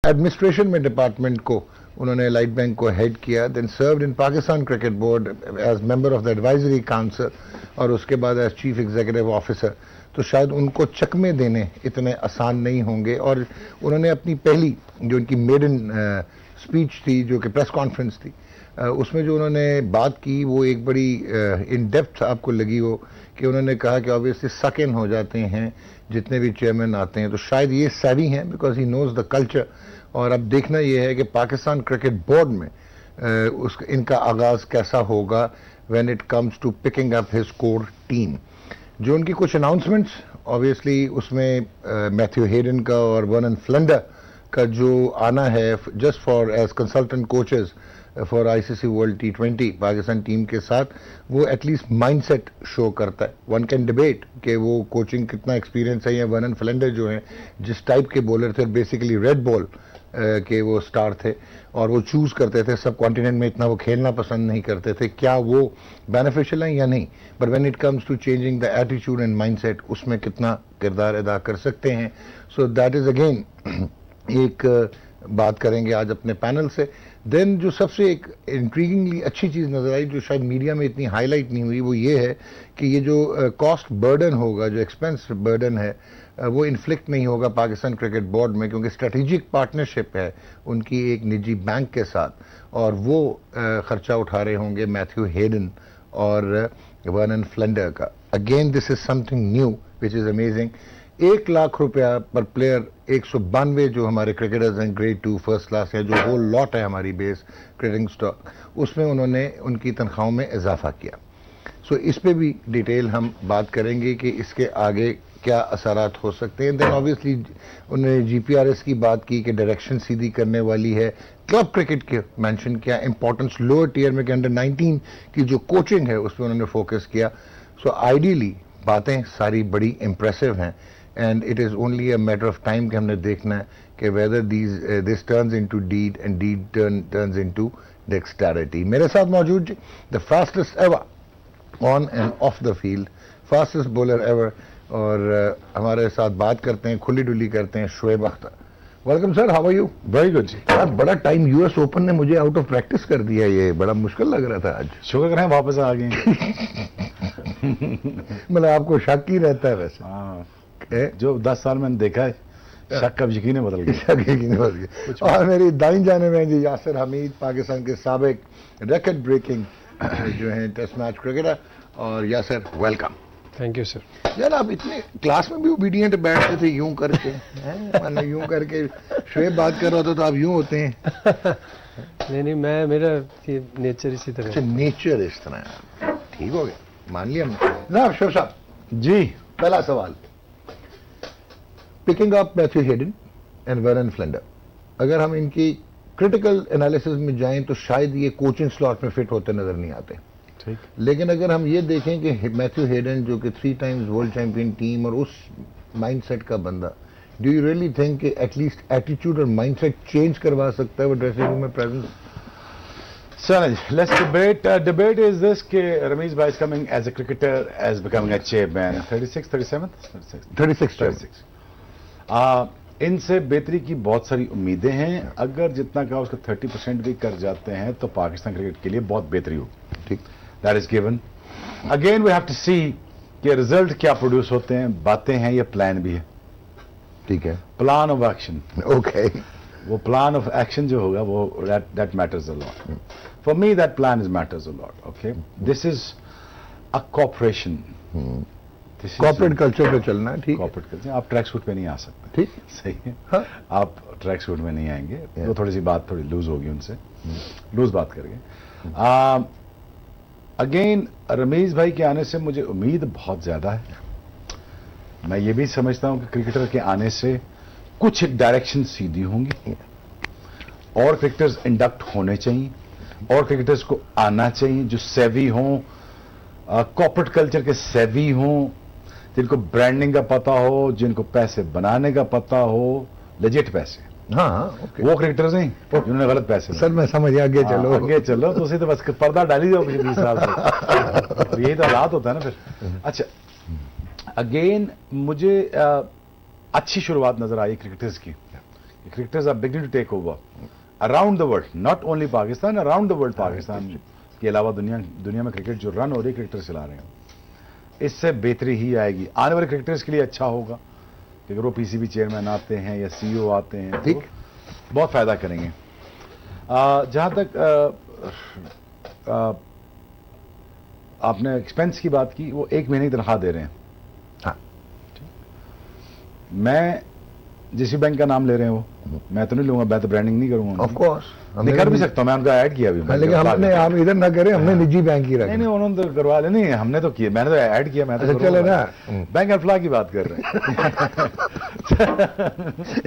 Administration में department को उन्होंने एलाइट बैंक को हेड किया, then served in Pakistan cricket board as member of the advisory council और उसके बाद एज चीफ एग्जीक्यूटिव ऑफिसर। तो शायद उनको चकमे देने इतने आसान नहीं होंगे। और उन्होंने अपनी पहली जो उनकी मेडन स्पीच थी, जो कि प्रेस कॉन्फ्रेंस थी, उसमें जो उन्होंने बात की वो एक बड़ी इन डेप्थ आपको लगी हो कि उन्होंने कहा कि ऑब्वियसली सक इन हो जाते हैं जितने भी चेयरमैन आते हैं। तो शायद ये सैवी हैं because he knows the culture. और अब देखना ये है कि पाकिस्तान क्रिकेट बोर्ड में इनका आगाज कैसा होगा when it comes to picking up his core team. जो उनकी कुछ अनाउंसमेंट्स, ऑब्वियसली उसमें मैथ्यू हेडन का और वर्नन फ्लेंडर का जो आना है just for as consultant coaches for ICC World T20 Pakistan team के साथ, वो एटलीस्ट माइंडसेट शो करता है। वन कैन डिबेट कि वो कोचिंग कितना एक्सपीरियंस है, या वर्नन फ्लेंडर जो है जिस टाइप के बॉलर थे, बेसिकली रेड बॉल के वो स्टार थे और वो चूज करते थे, सब कॉन्टिनेंट में इतना वो खेलना पसंद नहीं करते थे, क्या वो बेनिफिशियल है या नहीं। But when it comes to changing the attitude and mindset, उसमें कितना किरदार अदा कर सकते हैं। सो दैट इज अगेन एक बात करेंगे आज अपने पैनल से। देन जो सबसे एक इंट्रीगिंगली अच्छी चीज़ नज़र आई, जो शायद मीडिया में इतनी हाईलाइट नहीं हुई, वो ये है कि ये जो कॉस्ट बर्डन होगा, जो एक्सपेंस बर्डन है, वो इन्फ्लिक्ट नहीं होगा पाकिस्तान क्रिकेट बोर्ड में, क्योंकि स्ट्रेटेजिक पार्टनरशिप है उनकी एक निजी बैंक के साथ और वो खर्चा उठा रहे होंगे मैथ्यू हेडन और वर्नन फ्लेंडर का। Again this is something new which is amazing. 1 lakh रुपया पर प्लेयर, 192 जो हमारे क्रिकेटर्स हैं ग्रेड 2 फर्स्ट क्लास है, जो होल लॉट है हमारी बेस क्रिकेटिंग स्टॉक, उसमें उन्होंने उनकी तनख्वाहों में इजाफा किया। सो इस पे भी डिटेल हम बात करेंगे कि इसके आगे क्या असरात हो सकते हैं। देन ऑब्वियसली उन्होंने GPRS की बात की कि डायरेक्शन सीधी करने वाली है। क्लब क्रिकेट के मेंशन किया, इंपॉर्टेंस लोअर टियर में कि अंडर 19 की जो कोचिंग है उस पर उन्होंने फोकस किया। सो आइडियली बातें सारी बड़ी इंप्रेसिव हैं and it is only a matter of time कि हमने देखना है कि whether this turns into deed and deed turns into dexterity. मेरे साथ मौजूद जी the fastest ever on and off the field, fastest bowler ever, और हमारे साथ बात करते हैं, खुली डुली करते हैं, Shoaib Akhtar. Welcome sir, how are you? Very good ji. यार बड़ा टाइम US ओपन ने मुझे आउट ऑफ प्रैक्टिस कर दिया, ये बड़ा मुश्किल लग रहा था आज। शुक्र करें वापस आ गए। मतलब आपको शक ही रहता है वैसे? हाँ, जो 10 साल मैंने देखा है, शक का यकीन बदल गया। शक यकीन बदल गया। और मेरी दाईं जाने में जी यासिर हमीद, पाकिस्तान के साबिक रिकॉर्ड ब्रेकिंग जो है टेस्ट मैच क्रिकेटर। और Yasir welcome. Thank you sir. यार आप इतने क्लास में भी ओबीडियंट बैठते थे यूं करके, मतलब यूं करके शोएब बात कर रहा था तो आप यूं होते हैं? नहीं, मैं मेरा नेचर इसी तरह। अच्छा, नेचर इस तरह है, ठीक हो गया, मान लिया हमने। ना शोएब साहब जी, पहला सवाल, picking up Matthew Hayden and Vernon Flander, अगर हम इनकी क्रिटिकल एनालिसिस में जाएं तो शायद ये कोचिंग स्लॉट में फिट होते नजर नहीं आते। ठीक। लेकिन अगर हम ये देखें कि मैथ्यू हेडन जो कि 3 टाइम्स वर्ल्ड चैंपियन टीम और उस माइंडसेट का बंदा, डू यू रियली थिंक कि एटलीस्ट एटीट्यूड और माइंडसेट चेंज करवा सकता है वो ड्रेसिंग रूम में presence? Sir, let's debate. Debate is this कि रमीज भाई is coming as a cricketer, as becoming a chairman. 36 इनसे बेहतरी की बहुत सारी उम्मीदें हैं। अगर जितना कहा उसका 30% भी कर जाते हैं तो पाकिस्तान क्रिकेट के लिए बहुत बेहतरी होगी। ठीक, that is given. Again we have to see कि रिजल्ट क्या प्रोड्यूस होते हैं, बातें हैं या प्लान भी है। ठीक है, प्लान ऑफ एक्शन। ओके, वो प्लान ऑफ एक्शन जो होगा वो that matters a lot. For me that plan is matters a lot. Okay, this is a corporation, corporate culture पे चलना है। ठीक, कॉर्पोरेट कल्चर। आप ट्रैक सूट में नहीं आ सकते। ठीक, सही है। हाँ? आप ट्रैक सूट में नहीं आएंगे, तो थोड़ी सी बात थोड़ी लूज होगी उनसे, लूज बात करेंगे। अगेन रमीज भाई के आने से मुझे उम्मीद बहुत ज्यादा है। मैं ये भी समझता हूं कि क्रिकेटर के आने से कुछ डायरेक्शन सीधी होंगी और क्रिकेटर्स इंडक्ट होने चाहिए और क्रिकेटर्स को आना चाहिए जो सेवी हों, कॉर्पोरेट कल्चर के सेवी हों, जिनको ब्रांडिंग का पता हो, जिनको पैसे बनाने का पता हो, लेजिट पैसे। हाँ, ओके। वो क्रिकेटर्स नहीं जिन्होंने गलत पैसे। सर मैं समझ गया, आगे चलो। आगे चलो तो उसी तो बस पर्दा डाली दो पिछले 20 साल से। तो यही तो हालात होता है ना फिर। अच्छा, अगेन मुझे अच्छी शुरुआत नजर आई क्रिकेटर्स की cricketers are beginning to take over around the world, not only Pakistan, around the world. Pakistan के अलावा दुनिया में क्रिकेट जो रन हो रही है क्रिकेटर चला रहे हैं, इससे बेहतरी ही आएगी। आने वाले क्रिकेटर्स के लिए अच्छा होगा कि अगर वो पीसीबी चेयरमैन आते हैं या सीईओ आते हैं तो बहुत फायदा करेंगे। जहां तक आपने एक्सपेंस की बात की, वो 1 महीने की तनख्वाह दे रहे हैं। हाँ। मैं जिस बैंक का नाम ले रहे हैं वो मैं तो नहीं लूंगा, मैं तो ब्रांडिंग नहीं करूंगा। ऑफ कोर्स नहीं कर भी सकता हूं, मैं उनका ऐड किया भी। लेकिन हम इधर ना करें, हमने निजी बैंक ही रखा। नहीं उन्होंने तो करवा ले, नहीं हमने तो किया, मैंने तो ऐड किया। मैं तो चले ना, बैंक अल्फला की बात कर रहे हैं।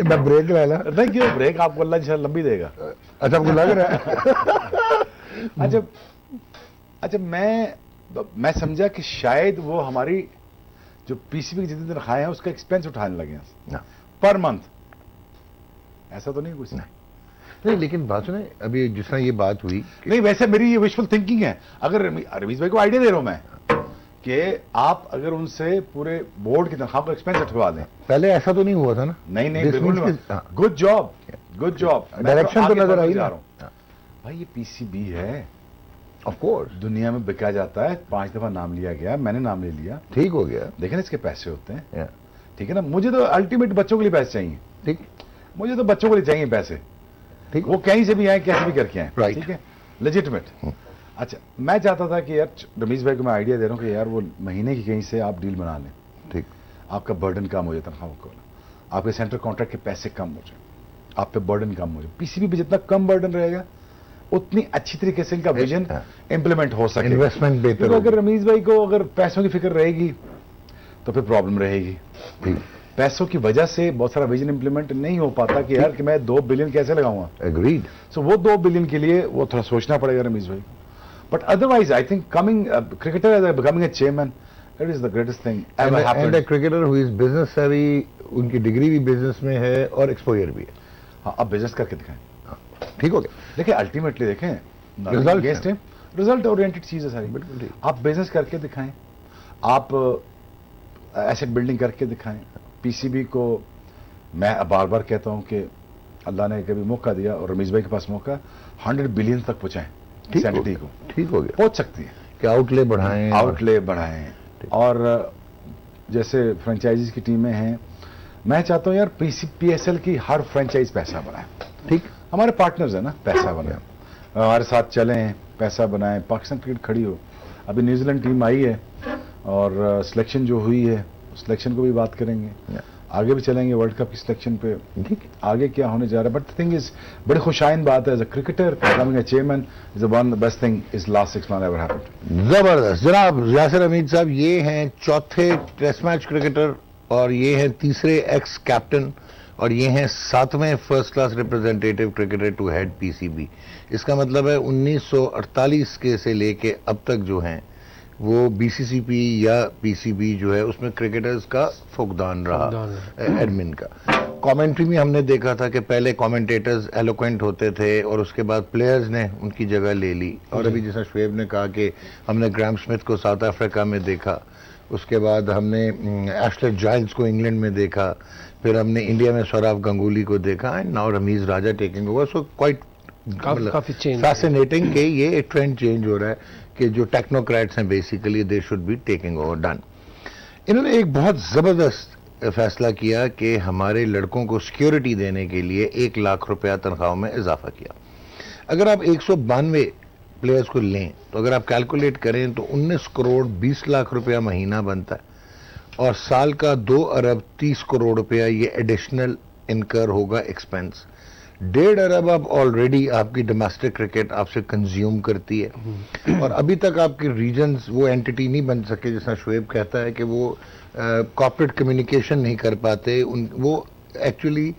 मैं ब्रेक ले ला। नहीं क्यों ब्रेक, आपको अल्लाह इंशाल्लाह लंबी देगा। अच्छा, आपको लग रहा है? अच्छा मैं समझा कि शायद वो हमारी जो पीसीबी की जितनी तनख्वाहें हैं उसका एक्सपेंस उठाने लगे हैं पर मंथ। ऐसा तो नहीं कुछ? नहीं, लेकिन बात सुने, अभी जिस तरह ये बात हुई नहीं, वैसे मेरी ये विशफुल थिंकिंग है। अगर रमीज भाई को आइडिया दे रहा हूं मैं कि आप अगर उनसे पूरे बोर्ड की तनख्वाह को एक्सपेंस उठवा दें। पहले ऐसा तो नहीं हुआ था ना? नहीं बिल्कुल। Good job, good job. Direction तो नजर आई ना भाई। ये पीसीबी है, ऑफ कोर्स दुनिया में बिका जाता है, 5 दफा नाम लिया गया, मैंने नाम ले लिया, ठीक हो गया। देखें इसके पैसे होते हैं, ठीक है ना। मुझे तो अल्टीमेट बच्चों के लिए पैसे चाहिए, ठीक, मुझे तो बच्चों के लिए चाहिए पैसे, ठीक, वो कहीं से भी आए, कैसे भी करके आए, राइट, ठीक है, लेजिटिमेट। अच्छा, मैं चाहता था कि यार रमीज भाई को मैं आइडिया दे रहा हूं कि यार वो महीने की कहीं से आप डील बना लें, ठीक, आपका बर्डन कम हो जाए तनख्वाह को, आपके सेंट्रल कॉन्ट्रैक्ट के पैसे कम हो जाए, आप पे बर्डन कम हो जाए। पीसीबी पे जितना कम बर्डन रहेगा उतनी अच्छी तरीके से इनका विजन इंप्लीमेंट हो सके, इन्वेस्टमेंट बेहतर। अगर रमीज भाई को अगर पैसों की फिक्र रहेगी तो फिर प्रॉब्लम रहेगी। पैसों की वजह से बहुत सारा विजन इंप्लीमेंट नहीं हो पाता कि यार कि मैं 2 बिलियन कैसे लगाऊंगा। एग्रीड। सो वो 2 बिलियन के लिए वो थोड़ा सोचना पड़ेगा रमीज भाई को। But otherwise I think coming cricketer as becoming a chairman, it is the greatest thing ever happened. And a cricketer who is business savvy, उनकी डिग्री भी बिजनेस में है और एक्सपोजर भी है। हाँ, अब बिजनेस करके दिखाएं, ठीक हो गया। देखिए अल्टीमेटली देखें रिजल्ट ओरिएंटेड चीज है सारी। बिल्कुल ठीक। आप बिजनेस करके दिखाएं, आप एसेट बिल्डिंग करके दिखाएं। पीसीबी को मैं बार बार कहता हूं कि अल्लाह ने कभी मौका दिया और रमीज भाई के पास मौका, 100 बिलियन तक पहुंचाएं सैनिटी को। ठीक हो गया, पहुंच सकती है कि आउटले बढ़ाएं, और जैसे फ्रेंचाइजीज की टीमें हैं, मैं चाहता हूं यार पीएसएल की हर फ्रेंचाइज पैसा बनाए। ठीक, हमारे पार्टनर्स है ना, पैसा बनाए, हमारे साथ चलें, पैसा बनाएं, पाकिस्तान क्रिकेट खड़ी हो। अभी न्यूजीलैंड टीम आई है और सिलेक्शन जो हुई है, सिलेक्शन को भी बात करेंगे, आगे भी चलेंगे वर्ल्ड कप की सिलेक्शन पे, ठीक, आगे क्या होने जा रहा है। बट द थिंग इज, बड़ी खुशाइन बात है, as a cricketer becoming a chairman is one the best thing is last 6 month ever happened. जबरदस्त। जनाब यासिर हमीद साहब, ये हैं चौथे टेस्ट मैच क्रिकेटर और ये हैं तीसरे एक्स कैप्टन और ये हैं 7वें first class representative cricketer to head PCB. इसका मतलब है 1948 के से लेके अब तक जो हैं वो बीसीसीपी या पीसीबी जो है उसमें क्रिकेटर्स का फुकदान रहा, एडमिन का। कमेंट्री में हमने देखा था कि पहले कमेंटेटर्स एलोक्वेंट होते थे और उसके बाद प्लेयर्स ने उनकी जगह ले ली। और अभी जैसा शुएब ने कहा कि हमने ग्राहम स्मिथ को साउथ अफ्रीका में देखा, उसके बाद हमने एशले जाइल्स को इंग्लैंड में देखा, फिर हमने इंडिया में सौरव गंगुली को देखा, and now Ramiz Raja taking over. So quite काफी चेंज, फैसिनेटिंग कि ये ट्रेंड चेंज हो रहा है कि जो टेक्नोक्रेट्स हैं basically they should be taking over done. इन्होंने एक बहुत जबरदस्त फैसला किया कि हमारे लड़कों को सिक्योरिटी देने के लिए 1 लाख रुपया तनख्वाहों में इजाफा किया। अगर आप 192 प्लेयर्स को लें तो अगर आप कैलकुलेट करें तो 19 करोड़ 20 लाख रुपया महीना बनता है और साल का 2 अरब 30 करोड़ रुपया ये एडिशनल इनकर होगा एक्सपेंस। 1.5 अरब आप ऑलरेडी आपकी डोमेस्टिक क्रिकेट आपसे कंज्यूम करती है और अभी तक आपके रीजन्स वो एंटिटी नहीं बन सके, जैसा शुएब कहता है कि वो कॉर्पोरेट कम्युनिकेशन नहीं कर पाते, वो एक्चुअली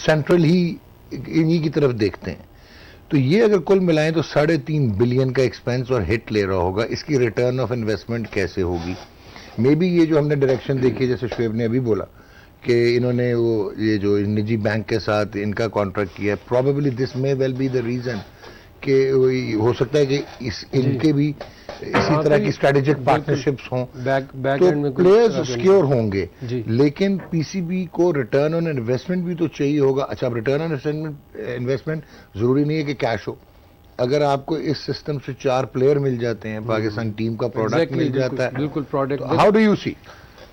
सेंट्रल ही इन्हीं की तरफ देखते हैं। तो ये अगर कुल मिलाएं तो 3.5 बिलियन का एक्सपेंस और हिट ले रहा होगा, इसकी रिटर्न ऑफ इन्वेस्टमेंट कैसे होगी? मे बी ये जो हमने डायरेक्शन देखी, जैसे शुएब ने अभी बोला कि इन्होंने वो ये जो निजी बैंक के साथ इनका कॉन्ट्रैक्ट किया, probably this may well be the reason के हो सकता है कि इनके भी इसी तरह की स्ट्रेटेजिक पार्टनरशिप्स हों, बैक एंड तो में प्लेयर्स सिक्योर होंगे। जी। लेकिन पीसीबी को रिटर्न ऑन इन्वेस्टमेंट भी तो चाहिए होगा। अच्छा, अब रिटर्न ऑन इन्वेस्टमेंट जरूरी नहीं है कि कैश हो। अगर आपको इस सिस्टम से 4 प्लेयर मिल जाते हैं, पाकिस्तान टीम का प्रोडक्ट मिल जाता है, बिल्कुल प्रोडक्ट। हाउ डू यू सी?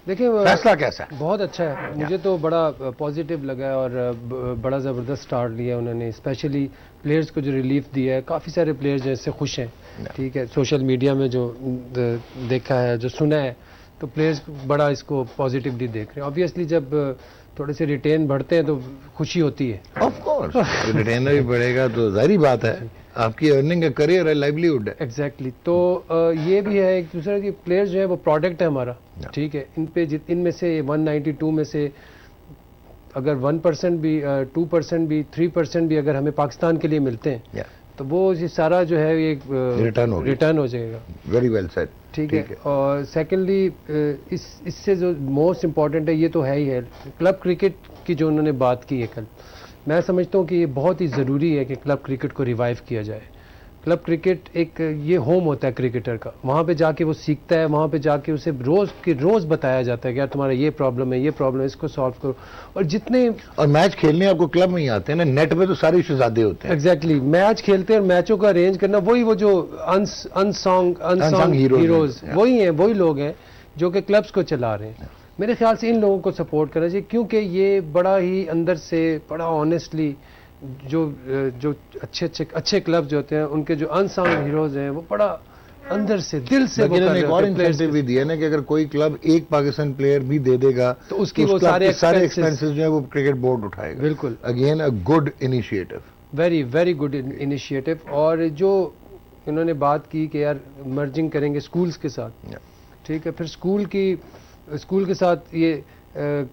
देखिए फैसला कैसा है? बहुत अच्छा है, मुझे तो बड़ा पॉजिटिव लगा है और बड़ा ज़बरदस्त स्टार्ट लिया उन्होंने, स्पेशली प्लेयर्स को जो रिलीफ दिया है। काफ़ी सारे प्लेयर्स जो इससे खुश हैं, ठीक है। सोशल मीडिया में जो देखा है, जो सुना है, तो प्लेयर्स बड़ा इसको पॉजिटिवली देख रहे हैं। ऑब्वियसली जब थोड़े से रिटेन बढ़ते हैं तो खुशी होती है। ऑफ कोर्स, रिटेनर भी बढ़ेगा तो जाहिर बात है, आपकी अर्निंग का करियर है, लाइवलीहुड है। एग्जैक्टली। तो ये भी है, एक दूसरे की प्लेयर्स जो है वो प्रोडक्ट है हमारा, ठीक है। इनमें से 192 में से अगर 1% भी 2% भी 3% भी अगर हमें पाकिस्तान के लिए मिलते हैं, तो वो ये सारा जो है ये रिटर्न हो जाएगा। Very well said. ठीक है। और सेकेंडली इससे जो मोस्ट इम्पॉर्टेंट है, ये तो है ही है, क्लब क्रिकेट की जो उन्होंने बात की है कल, मैं समझता हूँ कि ये बहुत ही ज़रूरी है कि क्लब क्रिकेट को रिवाइव किया जाए। क्लब क्रिकेट एक ये होम होता है क्रिकेटर का, वहाँ पे जाके वो सीखता है, वहाँ पे जाके उसे रोज़ बताया जाता है कि यार तुम्हारा ये प्रॉब्लम है, ये प्रॉब्लम है, इसको सॉल्व करो। और जितने और मैच खेलने आपको क्लब में ही आते हैं ना, नेट पे तो सारे शहजादे होते हैं। एग्जैक्टली, मैच खेलते हैं और मैचों का अरेंज करना, वही वो जो अनसॉन्ग हीरोज वही हैं, वही लोग हैं जो कि क्लब्स को चला रहे हैं। मेरे ख्याल से इन लोगों को सपोर्ट करना चाहिए, क्योंकि ये बड़ा ही अंदर से बड़ा ऑनेस्टली जो अच्छे क्लब्स जो होते हैं, उनके जो अनसॉन्ग हीरोज हैं, वो बड़ा अंदर से दिल से वो कर रहे हैं। एक और इंसेंटिव भी दिया ना कि अगर कोई क्लब एक पाकिस्तान प्लेयर भी दे देगा तो उसकी वो सारे एक्सपेंसेस जो है वो क्रिकेट बोर्ड उठाएगा। बिल्कुल, again a good initiative, very good initiative. और जो इन्होंने बात की कि यार मर्जिंग करेंगे स्कूल्स के साथ, ठीक है, फिर स्कूल के साथ ये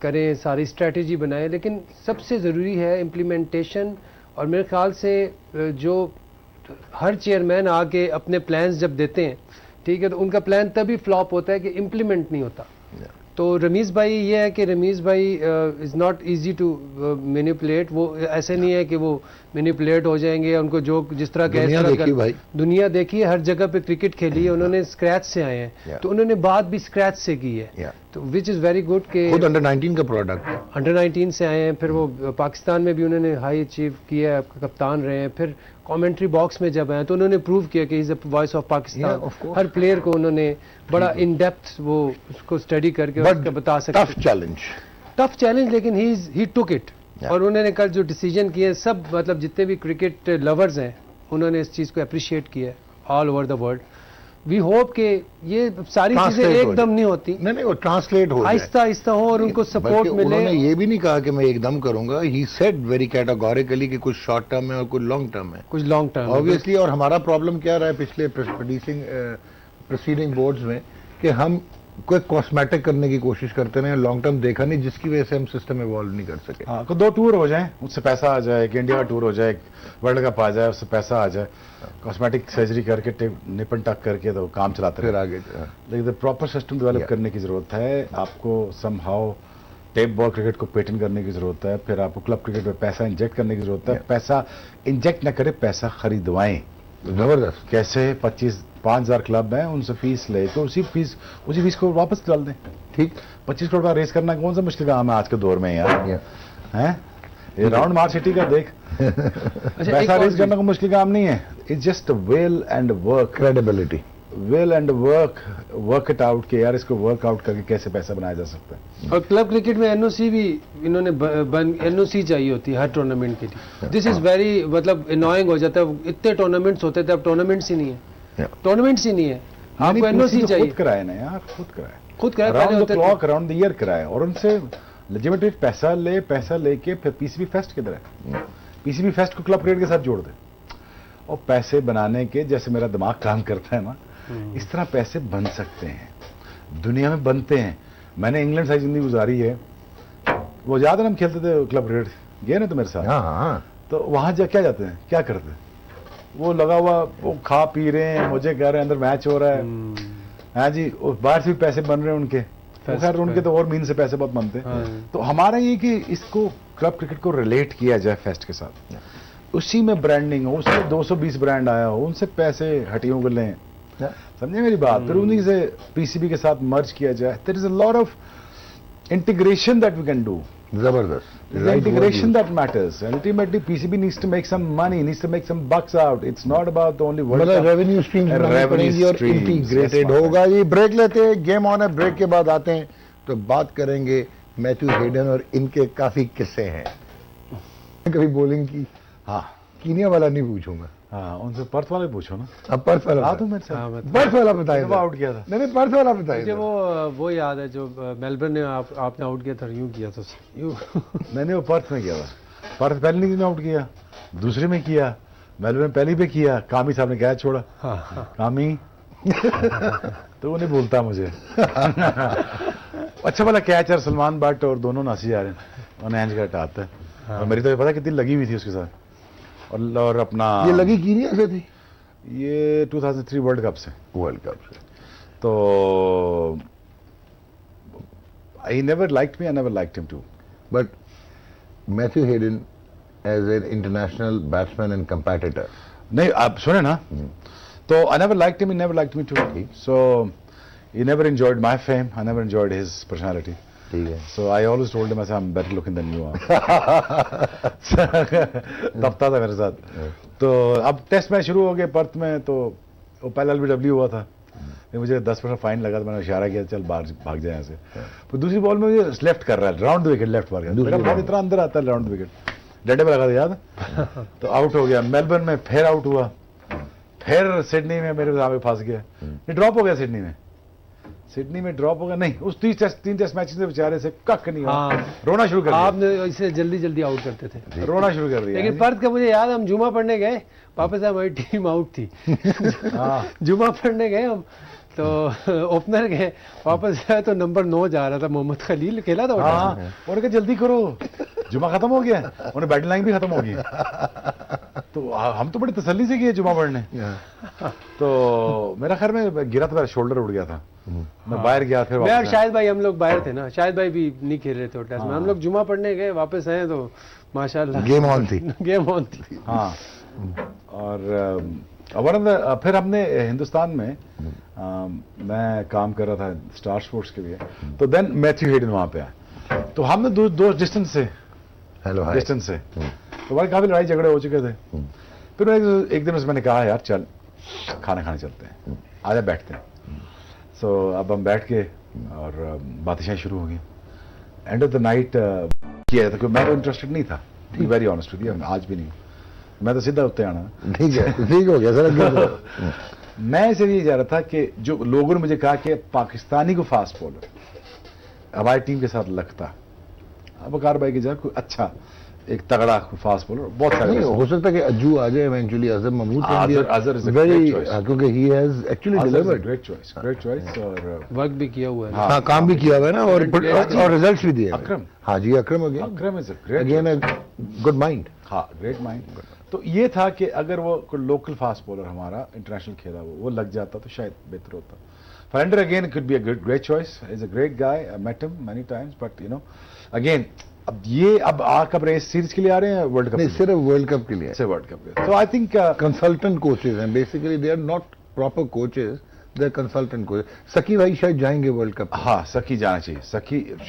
करें, सारी स्ट्रेटजी बनाएं, लेकिन सबसे ज़रूरी है इम्प्लीमेंटेशन। और मेरे ख्याल से जो हर चेयरमैन आके अपने प्लान्स जब देते हैं, ठीक है, तो उनका प्लान तभी फ्लॉप होता है कि इम्प्लीमेंट नहीं होता। तो रमीज़ भाई ये है कि रमीज़ भाई is not easy to manipulate. वो ऐसे नहीं है कि वो मैनिपुलेट हो जाएंगे, उनको जो जिस तरह दुनिया देखी है, हर जगह पे क्रिकेट खेली है, उन्होंने स्क्रैच से आए हैं, तो उन्होंने बात भी स्क्रैच से की है, तो विच इज़ वेरी गुड। के खुद अंडर 19 का प्रोडक्ट है, अंडर 19 से आए हैं, फिर वो पाकिस्तान में भी उन्होंने हाई अचीव किया है, कप्तान रहे हैं, फिर कमेंट्री बॉक्स में जब आए तो उन्होंने प्रूव किया कि is the voice of Pakistan. Her player को उन्होंने बड़ा इन डेप्थ वो उसको स्टडी करके उसका बता सकते। टफ चैलेंज, लेकिन ही टुक इट। और उन्होंने कल जो डिसीजन किए, सब मतलब जितने भी क्रिकेट लवर्स हैं, उन्होंने इस चीज़ को अप्रिशिएट किया all over the world. We hope कि ये सारी चीजें एकदम नहीं होती, नहीं वो ट्रांसलेट हो, आहिस्ता आहिस्ता हो और उनको सपोर्ट मिले। उन्होंने ये भी नहीं कहा कि मैं एकदम करूंगा, ही सेड वेरी कैटेगोरिकली कि कुछ शॉर्ट टर्म है और कुछ लॉन्ग टर्म है, कुछ लॉन्ग टर्म ऑब्वियसली। और हमारा प्रॉब्लम क्या रहा है पिछले प्रोसीडिंग बोर्ड्स में कि हम कोई कॉस्मेटिक करने की कोशिश करते रहे, लॉन्ग टर्म देखा नहीं, जिसकी वजह से हम सिस्टम इवॉल्व नहीं कर सके। हाँ, तो 2 टूर हो जाए, उससे पैसा आ जाए, कि इंडिया का टूर हो जाए, वर्ल्ड कप आ जाए, उससे पैसा आ जाए, कॉस्मेटिक सर्जरी करके निपन टक करके तो काम चलाते फिर आगे। लेकिन प्रॉपर सिस्टम डेवलप करने की जरूरत है। आपको समहाउ टेप बॉल क्रिकेट को पेटेंट करने की जरूरत है, फिर आपको क्लब क्रिकेट में पैसा इंजेक्ट करने की जरूरत है। पैसा इंजेक्ट न करे, पैसा खरीदवाएं। जबरदस्त। कैसे 5,000 क्लब हैं, उनसे फीस ले तो उसी फीस को वापस डाल दें। ठीक, 25 करोड़ का रेस करना कौन सा मुश्किल काम है आज के दौर में यार, हैं? ये राउंड मार्च सिटी का देख पैसा रेस करना कोई मुश्किल काम नहीं है। It's just will and work, credibility, will and work it out कि यार इसको वर्क आउट करके कैसे पैसा बनाया जा सकता है। और क्लब क्रिकेट में एनओसी भी इन्होंने एनओसी चाहिए होती है हर टूर्नामेंट के लिए। दिस इज वेरी मतलब अनोइंग हो जाता है, इतने टूर्नामेंट्स होते थे, अब टूर्नामेंट्स ही नहीं है, टूर्नामेंट्स ही नहीं है, आपको एनओसी चाहिए। खुद कराए ना यार, खुद कराए around the clock, around the year कराए, और उनसे लेजिटिमेट पैसा लेके फिर पीसीबी फेस्ट किधर है? पीसीबी फेस्ट को क्लब क्रिकेट के साथ जोड़ दे, और पैसे बनाने के जैसे मेरा दिमाग काम करता है ना, इस तरह पैसे बन सकते हैं, दुनिया में बनते हैं। मैंने इंग्लैंड सारी जिंदगी गुजारी है, वो याद है हम खेलते थे क्लब क्रिकेट, गए ना तो मेरे साथ। हाँ, तो वहां क्या जाते हैं, क्या करते हैं, वो लगा हुआ, वो खा पी रहे हैं, मुझे कह रहे हैं अंदर मैच हो रहा है, हाँ जी, बाहर से भी पैसे बन रहे हैं उनके, खैर उनके तो और मीन से पैसे बहुत बनते हैं। तो हमारा ये कि इसको क्लब क्रिकेट को रिलेट किया जाए फेस्ट के साथ। उसी में ब्रांडिंग हो, उसमें 220 ब्रांड आया हो, उनसे पैसे हटियों को लें, समझे मेरी बात, फिर उन्हीं से पीसीबी के साथ मर्ज किया जाए. There is a lot of integration that we can do. जबरदस्त. The integration that matters. Ultimately, PCB needs to make some money, needs to make some bucks out. It's not about the only World मतलब Cup. Revenue stream और integrated होगा. ये break लेते हैं, game on है. Break के बाद आते हैं तो बात करेंगे मैथ्यू हेडन और इनके काफी किस्से हैं. कभी बॉलिंग की हाँ कीनिया वाला नहीं पूछूंगा. हाँ, उनसे पर्थ वाले पूछो ना. अब पर्थ वाला बता दो मेरे साथ. पर्थ वाला बताइए. वो आउट किया था. नहीं पर्थ वाला मुझे बताइए. वो याद है जो मेलबर्न ने आपने आउट किया था, यूं किया था यूं. मैंने वो पर्थ में किया था. पर्थ पहले नहीं आउट किया, दूसरे में किया, मेलबर्न पहली पे किया, कामी साहब ने कैच छोड़ा. कामी तो वो नहीं भूलता मुझे. अच्छा वाला कैच है. सलमान भट्ट और दोनों नासी जा रहे हैं और नैंज का हटाता है. और मेरी तो पता कितनी लगी हुई थी उसके साथ. और अपना ये लगी कीनिया से थी. ये 2003 वर्ल्ड कप से. तो I never liked me, I never liked him too. But Matthew Hayden as an international batsman and competitor. नहीं आप सुने ना. तो I never liked him, he never liked me too. So he never enjoyed my fame, I never enjoyed his personality. ठीक है. So I always told him, I said, I'm better looking than you are. तपता था मेरे साथ. तो अब test match शुरू हो गए पर्थ में, तो वो पहला LBW हुआ था. मुझे 10% फाइन लगा, तो मैंने इशारा किया चल बाहर भाग जाए यहाँ से. तो दूसरी बॉल में मुझे लेफ्ट कर रहा है, राउंड विकेट लेफ्ट मार गया. मेरा बॉल इतना अंदर आता है राउंड विकेट, डंडे पे लगा था याद. तो आउट हो गया. मेलबर्न में फिर आउट हुआ, फिर सिडनी में मेरे सामने फंस गया. ये ड्रॉप हो गया सिडनी में. सिडनी में ड्रॉप होगा नहीं, उस 3 टेस्ट मैच से बेचारे से कक नहीं हुआ. हाँ, रोना शुरू कर दिया. आपने इसे जल्दी जल्दी आउट करते थे. रोना शुरू कर दिया. लेकिन पर्थ का मुझे याद, हम जुमा पढ़ने गए, वापस हमारी टीम आउट थी. जुमा पढ़ने गए हम, तो ओपनर गए, वापस आया तो नंबर 9 जा रहा था, मोहम्मद खलील खेला था. हाँ, उन्होंने कहा जल्दी करो, जुमा खत्म हो गया. उन्हें बैटिंग लाइन भी खत्म हो गई. तो हम तो बड़ी तसल्ली से गए जुमा पढ़ने. तो मेरा खैर में गिरा था, मेरा शोल्डर उड़ गया था. मैं बाहर गया. फिर मैं और शाहिद भाई हम लोग बाहर थे ना. शाहिद भाई भी नहीं खेल रहे थे टेस्ट में. हम लोग जुमा पढ़ने गए, वापस आए तो माशाल्लाह गेम ऑन थी. गेम ऑन थी. हाँ. और फिर हमने हिंदुस्तान में मैं काम कर रहा था स्टार स्पोर्ट्स के लिए. तो देन मैथ्यू हेडन वहां पे आया. तो हमने दो डिस्टेंस से डिस्टेंस से तो भाई काफी लड़ाई झगड़े हो चुके थे. फिर एक दिन मैंने कहा यार चल खाना खाने चलते हैं, आजा बैठते हैं. सो अब हम बैठ के और बातें शुरू हो गई. एंड ऑफ द नाइट किया था, क्योंकि मैं तो इंटरेस्टेड नहीं था, to be very honest with you. आज भी नहीं. मैं तो सीधा उत्ते आना. ठीक है, ठीक हो गया सर. मैं इसे ये जा रहा था कि जो लोगों ने मुझे कहा कि पाकिस्तानी को फास्ट बॉलर हमारी टीम के साथ लगता, अब वकार भाई की जगह कोई अच्छा एक तगड़ा फास्ट बॉलर बहुत सारे. नहीं हो सकता कि अज्जू आ जाए eventually. Azhar Mahmood Azhar is a very, great choice, क्योंकि he has actually delivered. Great choice. और वर्क भी किया हुआ है. हाँ, काम भी किया हुआ है ना, और रिजल्ट्स भी दिए. अकरम. हाँ जी, Akram Akram is a great, again a good mind. हाँ, ग्रेट माइंड. तो ये था कि अगर वो कोई लोकल फास्ट बॉलर हमारा इंटरनेशनल खेला वो लग जाता तो शायद बेहतर होता. फरेंडर again could be a great choice. Is a great guy. I met him many times. But you know again अब कब रेस सीरीज के लिए आ रहे हैं, वर्ल्ड कप? नहीं, सिर्फ वर्ल्ड कप के लिए. सिर्फ वर्ल्ड कप के लिए. तो आई थिंक कंसल्टेंट कोचेज हैं basically. They are not proper coaches, they are consultant coaches. Saqi भाई शायद जाएंगे वर्ल्ड कप. हाँ, सकी जाना चाहिए.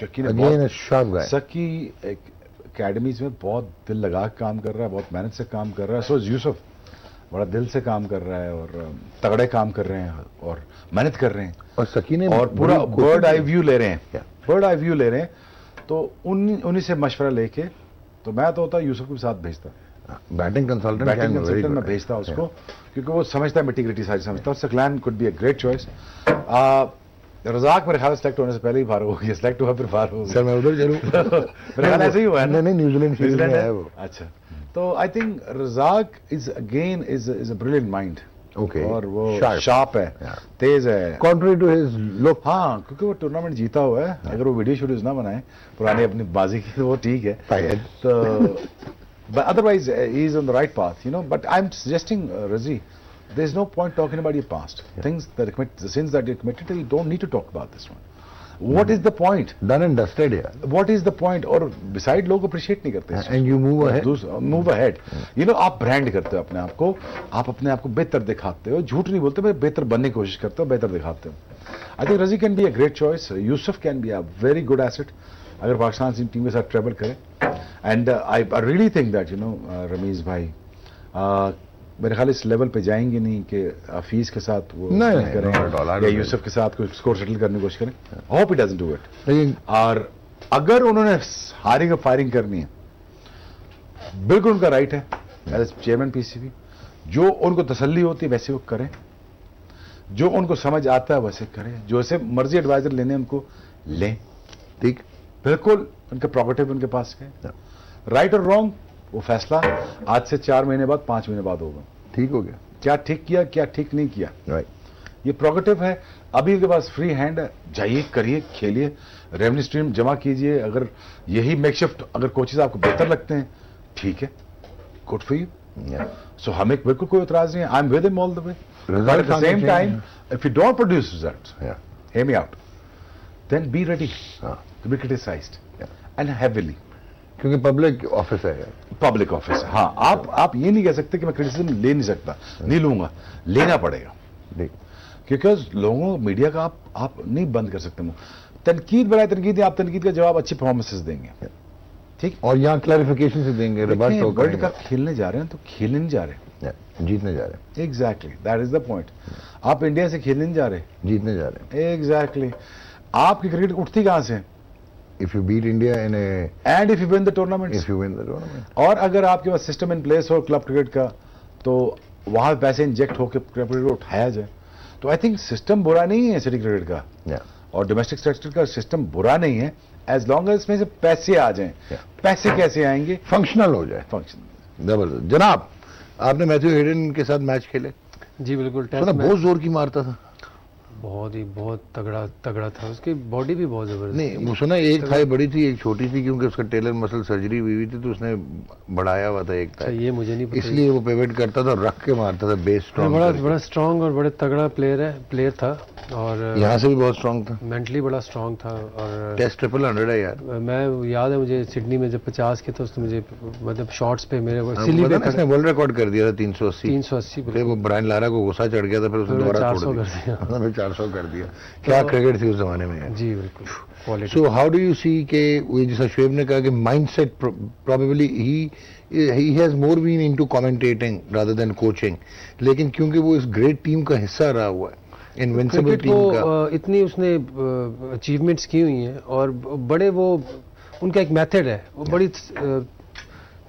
शकी ने अगेन अ शार्प गाय. सकी एकेडमीज में बहुत दिल लगा काम कर रहा है, बहुत मेहनत से काम कर रहा है. सो यूसुफ बड़ा दिल से काम कर रहा है और तगड़े काम कर रहे हैं और मेहनत कर रहे हैं. और सकी ने और पूरा बर्ड आई व्यू ले रहे हैं. बर्ड आई व्यू ले रहे हैं. तो उन्हीं से मशवरा लेके तो मैं तो होता यूसुफ के साथ भेजता. बैटिंग कंसल्टेंट में भेजता उसको, क्योंकि वो समझता है मिटिग्रिटी सारी समझता है. Saqlain could be a great choice. Razzaq मेरे ख्याल सेलेक्ट होने से पहले ही फारूक हो गया. सेलेक्ट हुआ फिर फारूक हो गया. सर मैं उधर जरूर. मेरे ख्याल ऐसे ही हुआ है ना. नहीं, न्यूजीलैंड है वो. अच्छा. तो I think Razzaq is again is a brilliant mind. Okay. और वो शार्प है, तेज है, कॉन्ट्री टू हिज लुक. हाँ, क्योंकि वो टूर्नामेंट जीता हुआ है. अगर वो वीडियो शूडियोज ना बनाए पुरानी अपनी बाजी की तो वो ठीक है. तो otherwise he is on the right path, you know. But I am suggesting रजी, there is no point talking about your past. Things that the sins that you committed, you don't need to talk about this one. What is the point, done and dusted यार, what is the point. और beside लोग appreciate नहीं करते, and you move ahead, move ahead. You know, आप brand करते हो अपने आप को, आप अपने आप को बेहतर दिखाते हो, झूठ नहीं बोलते, बेहतर बनने की कोशिश करते हो, बेहतर दिखाते हो। I think Razi can be a great choice, Yusuf can be a very good asset अगर पाकिस्तान टीम के साथ ट्रेवल करें। And I really think that you know Ramiz भाई मेरे ख्याल इस लेवल पे जाएंगे नहीं कि हफीज के साथ वो नहीं, करें not at all, I don't या think यूसुफ के साथ कोई स्कोर सेटल करने की कोशिश करें। Hope it doesn't do it. लेकिन और अगर उन्होंने हारिंग और फायरिंग करनी है, बिल्कुल उनका राइट है एज चेयरमैन पीसीबी, जो उनको तसल्ली होती है वैसे वो करें, जो उनको समझ आता है वैसे करें, जो ऐसे मर्जी एडवाइजर लेने उनको लें, ठीक, बिल्कुल उनके प्रोगेटिव उनके पास है। राइट और रॉन्ग वो फैसला आज से 4 महीने बाद 5 महीने बाद होगा, ठीक हो गया, क्या ठीक किया क्या ठीक नहीं किया, राइट, ये प्रोगेटिव है। अभी उनके पास फ्री हैंड है, जाइए करिए, खेलिए, रेवेन्यू स्ट्रीम जमा कीजिए। अगर यही मेकशिफ्ट अगर कोचेज आपको बेहतर लगते हैं, ठीक है, गुड फॉर यू। सो हमें बिल्कुल कोई इतराज नहीं है, I am with him all the way, but at the same time if you don't produce results, hear me out, then be ready to be criticized and heavily। क्योंकि public office है यार, public office है, हाँ। आप ये नहीं कह सकते कि मैं क्रिटिसिज्म ले नहीं सकता, नहीं लूंगा, लेना पड़ेगा, ठीक, क्योंकि लोगों मीडिया का आप नहीं बंद कर सकते मुंह। तनकीद बनाए तनकीद, आप तनकीद का जवाब अच्छी परफॉर्मेंसेस देंगे, ठीक। और यहाँ क्लैरिफिकेशन से देंगे, रिबट तो वर्ल्ड कप खेलने जा रहे हैं तो खेलने नहीं जा रहे, जीतने जा रहे हैं, exactly that is the point. आप इंडिया से खेलने नहीं जा रहे, जीतने जा रहे हैं। एग्जैक्टली। आपकी क्रिकेट उठती कहां से? If you beat India in a, and if you win the tournament, if you win the tournament, और अगर आपके पास सिस्टम इन प्लेस हो क्लब क्रिकेट का, तो वहां पैसे इंजेक्ट होकर क्रिकेट को उठाया जाए। तो आई थिंक सिस्टम बुरा नहीं है सिटी क्रिकेट का, और डोमेस्टिक सेक्टर का सिस्टम बुरा नहीं है, एज लॉन्ग एज इसमें से पैसे आ जाएं। पैसे कैसे आएंगे? फंक्शनल हो जाए, फंक्शन। जबरदस्त। जनाब, आपने मैथ्यू हेडन के साथ मैच खेले, जी बिल्कुल। टेस्ट सुना मैच बहुत जोर की मारता था, बहुत तगड़ा था, उसकी बॉडी भी बहुत जबरदस्त। नहीं वो सुना एक थाई बड़ी थी एक छोटी थी, क्योंकि उसका टेलर मसल सर्जरी हुई थी तो उसने बढ़ाया हुआ था एक अच्छा, थाई, ये मुझे नहीं पता, इसलिए वो पेवेट करता था और रख के मारता था, बेस स्ट्रॉन्ग, बड़ा स्ट्रांग और बड़े तगड़ा प्लेयर था, और यहाँ से भी बहुत स्ट्रॉन्ग था, मेंटली बड़ा स्ट्रांग था। और टेस्ट 100 है यार। मैं याद है मुझे सिडनी में जब 50 के, तो उसने मुझे मतलब शॉट्स पे मेरे हाँ, सिली पे इसने वर्ल्ड रिकॉर्ड कर दिया था 380, 380 फिर वो ब्रायन लारा को गुस्सा चढ़ गया था, फिर उसने फिर दोबारा 400 तोड़ कर दिया, दिया। फिर 400 कर दिया। क्या क्रिकेट थी उस जमाने में यार। जी बिल्कुल, quality. So how do you see के वो जैसा शुएब ने कहा कि mindset probably he has more been into commentating rather than coaching, लेकिन क्योंकि वो इस ग्रेट टीम का हिस्सा रहा हुआ है, इनविंसिबल क्रिकेट टीम का, को इतनी उसने अचीवमेंट्स की हुई हैं, और बड़े वो उनका एक मेथड है, वो बड़ी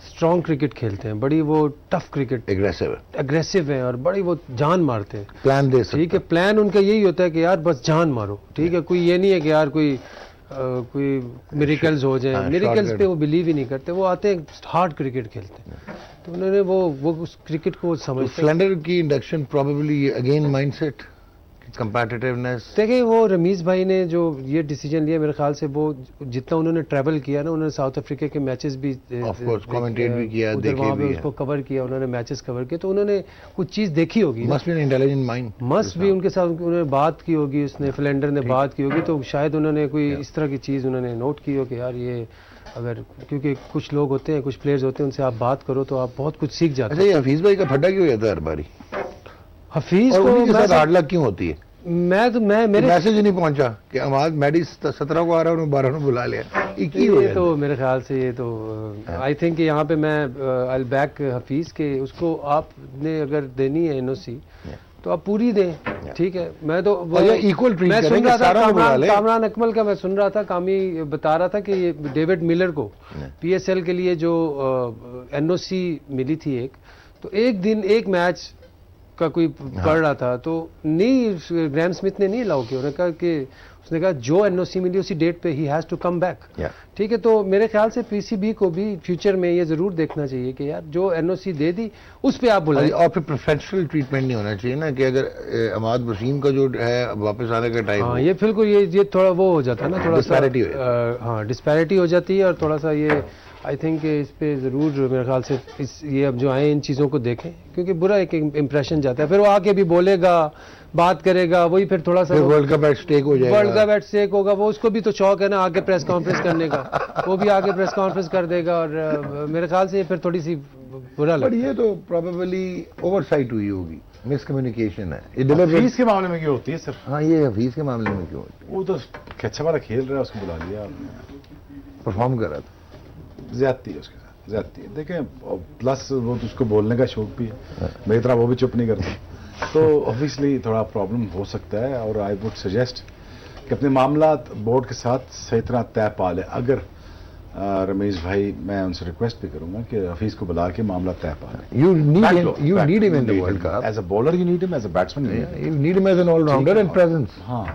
स्ट्रॉन्ग क्रिकेट खेलते हैं, बड़ी वो टफ क्रिकेट, एग्रेसिव है, और बड़ी वो जान मारते हैं, प्लान दे सकते, ठीक है। प्लान उनका यही होता है कि यार बस जान मारो, ठीक है। कोई ये नहीं है कि यार कोई मिरेकल्स हो जाए, मिरेकल्स पे वो बिलीव ही नहीं करते, वो आते हैं हार्ड क्रिकेट खेलते हैं, तो उन्होंने वो उस क्रिकेट को समझते हैं। फ्लैंडर की induction probably again mindset, competitiveness. देखिए वो रमीज भाई ने जो ये डिसीजन लिया, मेरे ख्याल से वो जितना उन्होंने ट्रैवल किया ना, उन्होंने साउथ अफ्रीका के मैचेस भी ऑफ कोर्स कमेंटेट भी किया, उधर देखे वहाँ पे भी उसको कवर किया, उन्होंने मैचेस कवर किए, तो उन्होंने कुछ चीज़ देखी होगी, must be an intelligent mind, must भी उनके साथ उन्होंने बात की होगी, उसने फ्लैंडर ने बात की होगी, तो शायद उन्होंने कोई इस तरह की चीज़ उन्होंने नोट की हो कि यार ये अगर, क्योंकि कुछ लोग होते हैं, कुछ प्लेयर्स होते हैं, उनसे आप बात करो तो आप बहुत कुछ सीख जाते हैं। अच्छा, ये हफीज भाई का फड्डा क्यों जाता है हर बारी, हफीज और उन्हीं के साथ को 8 लाख क्यों होती है? मैं मेरे मैसेज ही नहीं पहुंचा कि अमाद मैडी 17 को आ रहा है, उन्होंने 12 को बुला लिया, ये तो मेरे ख्याल से ये तो आई थिंक यहाँ पे मैं आई बैक हफीज के, उसको आपने अगर देनी है एनओसी तो आप पूरी दें, ठीक है। मैं तो इक्वल ट्रीट मैं सुन करेंगे, रहा था सारा को बुला ले। कामरान अकमल का मैं सुन रहा था, कामी बता रहा था कि ये डेविड मिलर को पीएसएल के लिए जो एनओसी मिली थी एक, तो एक दिन एक मैच का कोई पढ़ रहा था, तो नहीं ग्रैम स्मिथ ने नहीं अलाउ किया, उन्होंने कहा कि उसने कहा जो एनओसी मिली उसी डेट पे ही हैज टू कम बैक, ठीक है। तो मेरे ख्याल से पीसीबी को भी फ्यूचर में ये जरूर देखना चाहिए कि यार जो एनओसी दे दी उस पे आप बुलाएं, और फिर प्रोफेशनल ट्रीटमेंट नहीं होना चाहिए ना, कि अगर अमाद वसीम का जो है वापस आने का टाइम, हाँ ये बिल्कुल ये थोड़ा वो हो जाता है ना, थोड़ा सा डिस्पैरिटी हाँ डिस्पैरिटी हो जाती है, और थोड़ा सा ये आई थिंक इस पे ज़रूर मेरे ख्याल से ये अब जो आए इन चीज़ों को देखें, क्योंकि बुरा एक इम्प्रेशन जाता है, फिर वो आके भी बोलेगा, बात करेगा, वही फिर थोड़ा सा वर्ल्ड कप एट स्टेक हो जाएगा, वर्ल्ड कप एट स्टेक होगा, वो उसको भी तो शौक है ना आके प्रेस कॉन्फ्रेंस करने का, वो भी आके प्रेस कॉन्फ्रेंस कर देगा, और मेरे ख्याल से फिर थोड़ी सी बुरा बट लगता है। ये तो प्रोबेबली ओवरसाइट हुई होगी, मिसकम्युनिकेशन है ये फीस डिलीवरी। के मामले में क्यों होती है सर? हाँ, ये हफीज के मामले में क्यों होती वो तो अच्छा वाला खेल रहा है, उसको बुला लिया आपने, है? परफॉर्म कर रहा था। ज्यादती है उसके साथ, ज्यादती है। देखें, प्लस वो तो उसको बोलने का शौक भी है, मेरी तरह वो भी चुप नहीं करता, तो ऑब्वियसली थोड़ा प्रॉब्लम हो सकता है। और आई वुड सजेस्ट कि अपने मामला बोर्ड के साथ सही तरह तय पा ले। अगर रमेश भाई, मैं उनसे रिक्वेस्ट भी करूंगा कि हफीज को बुला के मामला तय पा ले। You need him in the World Cup. As a bowler you need him, as a batsman you need Yeah, you need him as an all-rounder and presence. हाँ,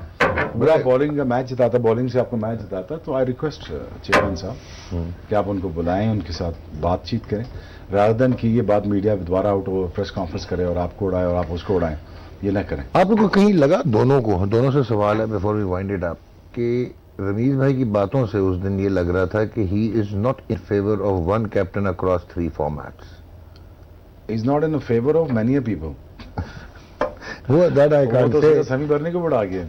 बड़ा बॉलिंग का मैच जिताता, बॉलिंग से आपको मैच जिताता, तो I request chairman साहब कि आप उनको बुलाएं, उनके साथ बातचीत करें, रादर देन कि ये बात मीडिया द्वारा आउट हो, प्रेस कॉन्फ्रेंस करे और आपको उड़ाए और आप उसको उड़ाएं, ये ना करें। आप लोगों को कहीं लगा, दोनों से सवाल है before we wind it up, कि रमीज भाई की बातों से उस दिन ये लग रहा था कि he is not in favour of one captain across 3 formats. Is not in favour of many people, वो दैट आई वो कांट तो से, समी बर्नी को उड़ा गए,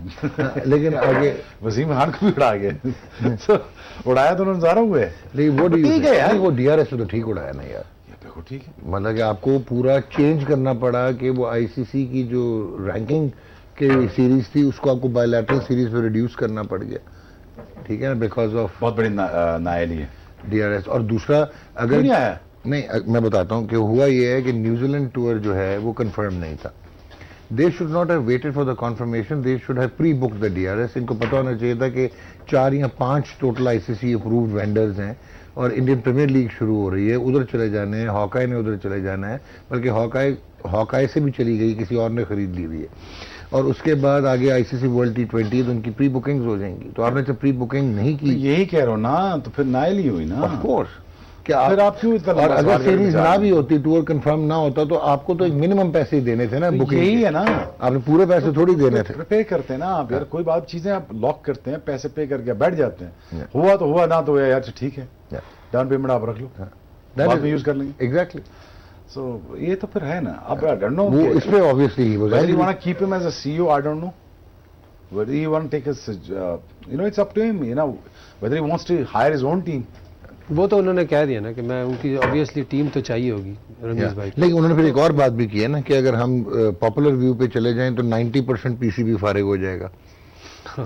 लेकिन आगे वसीम खान को भी उड़ा गए, तो उड़ाया तो उन्होंने ज़ारा हुए। लेकिन वो ठीक है यार। वो डीआरएस में तो ठीक उड़ाया ना यार, ये देखो ठीक है, मतलब कि आपको पूरा चेंज करना पड़ा कि वो आईसीसी की जो रैंकिंग की सीरीज थी उसको आपको बायलैटरल सीरीज में रिड्यूस करना पड़ गया, ठीक है ना, बिकॉज ऑफ बहुत बड़ी नायली है। डीआरएस। और दूसरा क्यों अगर नहीं आया? मैं बताता हूं कि हुआ ये है कि न्यूजीलैंड टूर जो है वो कंफर्म नहीं था। They should not have waited for the confirmation, they should have pre booked the DRS. इनको पता होना चाहिए था कि 4 या 5 टोटल आईसीसी अप्रूव्ड वेंडर्स हैं और इंडियन प्रीमियर लीग शुरू हो रही है, उधर चले जाने हैं, हॉकाई ने उधर चले जाना है, बल्कि हॉकाई से भी चली गई, किसी और ने खरीद ली हुई है। और उसके बाद आगे आईसीसी वर्ल्ड T20 तो उनकी प्री बुकिंग्स हो जाएंगी। तो आपने जब प्री बुकिंग नहीं तो की, यही कह रहा हूं ना, तो फिर नायली हुई ना। ऑफ कोर्स, क्या फिर आप क्यों इतना और लंबा अगर सवाल करके सीरीज जा ना रहे भी होती, टूर कंफर्म ना होता, तो आपको तो एक मिनिमम पैसे ही देने थे ना हैं? बुकिंग यही के। है ना, आपने पूरे पैसे थोड़ी देने थे। पे करते हैं ना आप यार, कोई बात चीजें आप लॉक करते हैं, पैसे पे करके बैठ जाते हैं, हुआ तो हुआ, ना तो हुआ यार, तो ठीक है, डाउन पेमेंट आप रख लो, बाद में यूज कर लेंगे। एग्जैक्टली। सो ये तो फिर है ना। अब आई डोंट नो वो इसमें obviously whether you want to keep him as a CEO, I don't know. Whether you want to take his, it's up to him. Whether he wants to hire his own team. वो तो उन्होंने कह दिया ना कि मैं उनकी obviously team तो चाहिए होगी रमेश भाई। लेकिन उन्होंने फिर एक और बात भी की है ना कि अगर हम पॉपुलर व्यू पे चले जाएं तो 90% पीसीबी फारिग हो जाएगा।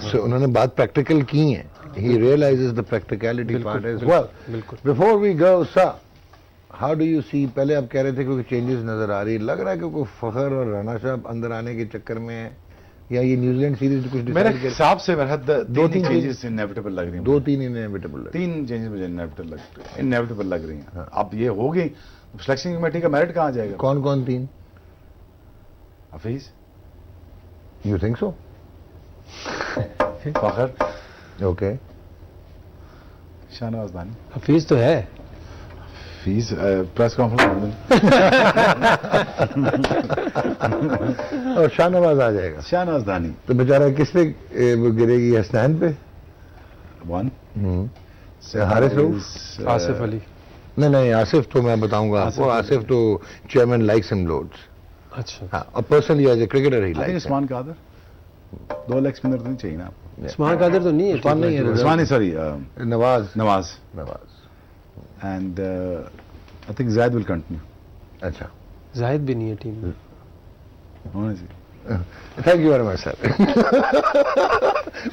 So, उन्होंने बात प्रैक्टिकल की है। He realizes the practicality part as well. बिल्कुल। Before we go, sir, how do you see? पहले आप कह रहे थे क्योंकि चेंजेस नजर आ रही है, लग रहा है कि कोई फखर और राणा साहब अंदर आने के चक्कर में है, या ये न्यूजीलैंड सीरीज कुछ मेरे डिसाइड कर, हिसाब से मेरे दो तीन तीन चेंजेस इनएविटेबल लग रही हैं। 2-3 इनएविटेबल है। 3 चेंजेस मुझे इनएविटेबल लग रही हैं। अब ये हो गई, सिलेक्शन कमेटी का मेरिट कहाँ जाएगा? कौन कौन 3? Hafeez, you think so? Fakhar, okay. Shahnawaz दानी। हफीज तो है। फीस प्रेस कॉन्फ्रेंस और शाहनवाज आ जाएगा। शाहनवाज दानी तो बेचारा किस पे वो गिरेगी? हसनैन पे? 1 हारिस रऊफ? आसिफ अली? नहीं, आसिफ तो मैं बताऊंगा आपको, आसिफ तो चेयरमैन लाइक्स हिम लोड्स। अच्छा। हाँ, और personally as a cricketer he I think likes. Usman Qadir, 2 leg spinner तो चाहिए ना आपको। उस्मान कादर तो नहीं है। उस्मान नहीं है। Usman sorry, Nawaz. and I think Zaid will continue. अच्छा, जाहिद भी नहीं है टीम में। होना चाहिए। Thank you very much sir.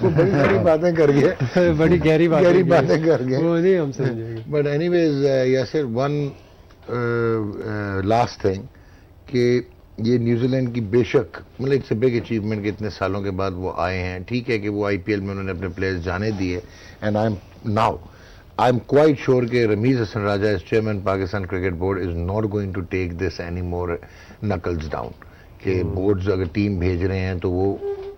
वो बड़ी सारी बातें कर गए, बड़ी गहरी बातें कर गए। वो नहीं हम समझेंगे। But anyways Yasir, one last thing कि ये न्यूजीलैंड की बेशक मतलब इट्स अ बिग अचीवमेंट कि इतने सालों के बाद वो आए हैं। ठीक है कि वो आईपीएल में उन्होंने अपने प्लेयर्स जाने दिए, and I am quite sure कि Rameez Hasan Raja as chairman Pakistan cricket board is not going to take this any more knuckles down, कि बोर्ड्स अगर टीम भेज रहे हैं तो वो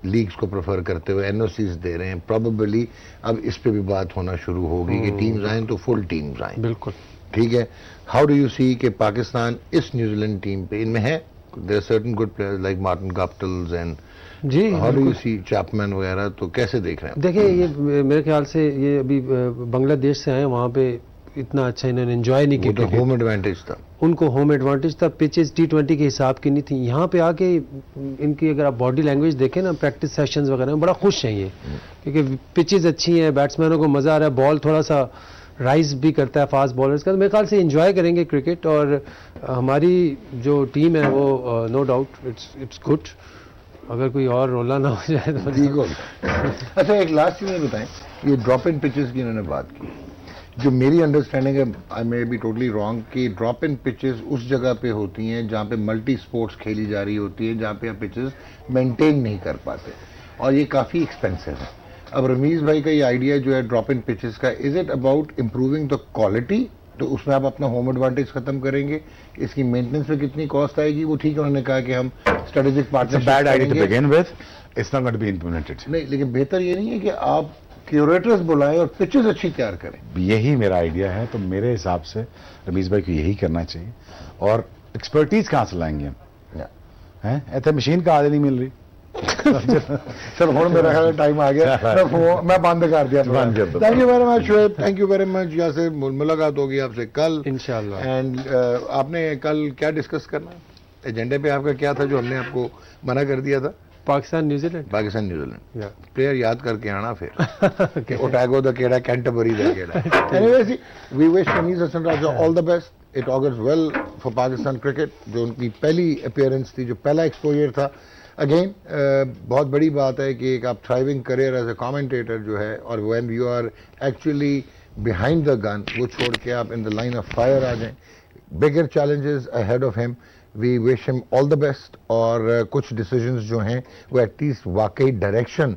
लीग्स को प्रेफर करते हुए एनओसीज दे रहे हैं। प्रोबेबली अब इस पे भी बात होना शुरू होगी कि टीम्स आएँ तो फुल टीम्स आएँ। बिल्कुल ठीक है। हाउ डू यू सी कि पाकिस्तान इस न्यूजीलैंड टीम पे, इनमें है there are certain good players like Martin Guptills and ji, how do you see Chapman वगैरह, तो कैसे देख रहे हैं? देखिए ये मेरे ख्याल से ये अभी बांग्लादेश से आए, वहाँ पे इतना अच्छा इन्होंने एंजॉय नहीं वो किया तो cricket। होम एडवांटेज था। उनको होम एडवांटेज था, पिचेस T20 के हिसाब की नहीं थी। यहाँ पे आके इनकी अगर आप बॉडी लैंग्वेज देखें ना, प्रैक्टिस सेशंस वगैरह में बड़ा खुश हैं ये, क्योंकि पिचेस अच्छी हैं, बैट्समैनों को मज़ा आ रहा है, बॉल थोड़ा सा राइज भी करता है फास्ट बॉलर्स का। तो मेरे ख्याल से एंजॉय करेंगे क्रिकेट, और हमारी जो टीम है वो नो डाउट इट्स गुड। अगर कोई और रोला ना हो जाए तो ठीक हो गया। अच्छा, एक लास्ट चीज़ बताएं, ये ड्रॉप इन पिचेस की इन्होंने बात की, जो मेरी अंडरस्टैंडिंग है, आई मे बी टोटली रॉन्ग, कि ड्रॉप इन पिचेस उस जगह पे होती हैं जहाँ पे मल्टी स्पोर्ट्स खेली जा रही होती है, जहाँ पे आप पिचेस मेंटेन नहीं कर पाते, और ये काफ़ी एक्सपेंसिव है। अब रमीज़ भाई का ये आइडिया जो है ड्रॉप इन पिचेस का, is it about improving the quality, तो उसमें आप अपना होम एडवांटेज खत्म करेंगे, इसकी मेंटेनेंस पे कितनी कॉस्ट आएगी वो ठीक है, उन्होंने कहा कि हम strategic It's a partnership bad idea to करेंगे। begin with. It's not going to be implemented. नहीं, लेकिन बेहतर ये नहीं है कि आप क्यूरेटर्स बुलाएं और पिचेस अच्छी तैयार करें। यही मेरा आइडिया है, तो मेरे हिसाब से रमीज भाई को यही करना चाहिए। और एक्सपर्टीज कहाँ से लाएंगे हम? हैं इतने मशीन का आदि नहीं मिल रही। सर हुण मेरा ख्याल टाइम आ गया, मैं बंद कर दिया। बंद कर दो। Thank you very much Shoaib, thank you very much. यहाँ से मुलाकात होगी आपसे कल इंशाल्लाह। एंड आपने कल क्या डिस्कस करना है? एजेंडे पे आपका क्या था जो हमने आपको मना कर दिया था? पाकिस्तान न्यूजीलैंड। पाकिस्तान न्यूजीलैंड या प्लेयर याद करके आना फिर कि ओटैगो द केड़ा, कैंटरबरी द केड़ा। Anyways, we wish Ramiz Hasan Raja all the best. It augurs well for Pakistan cricket, जो उनकी पहली अपीयरेंस थी, जो पहला एक्सपोजर था। अगेन बहुत बड़ी बात है कि एक आप thriving career as a commentator जो है, और when you are actually behind the gun, वो छोड़ के आप in the line of fire आ जाएं। Bigger challenges ahead of him, we wish him all the best. और कुछ डिसीजंस जो हैं वो एटलीस्ट वाकई डायरेक्शन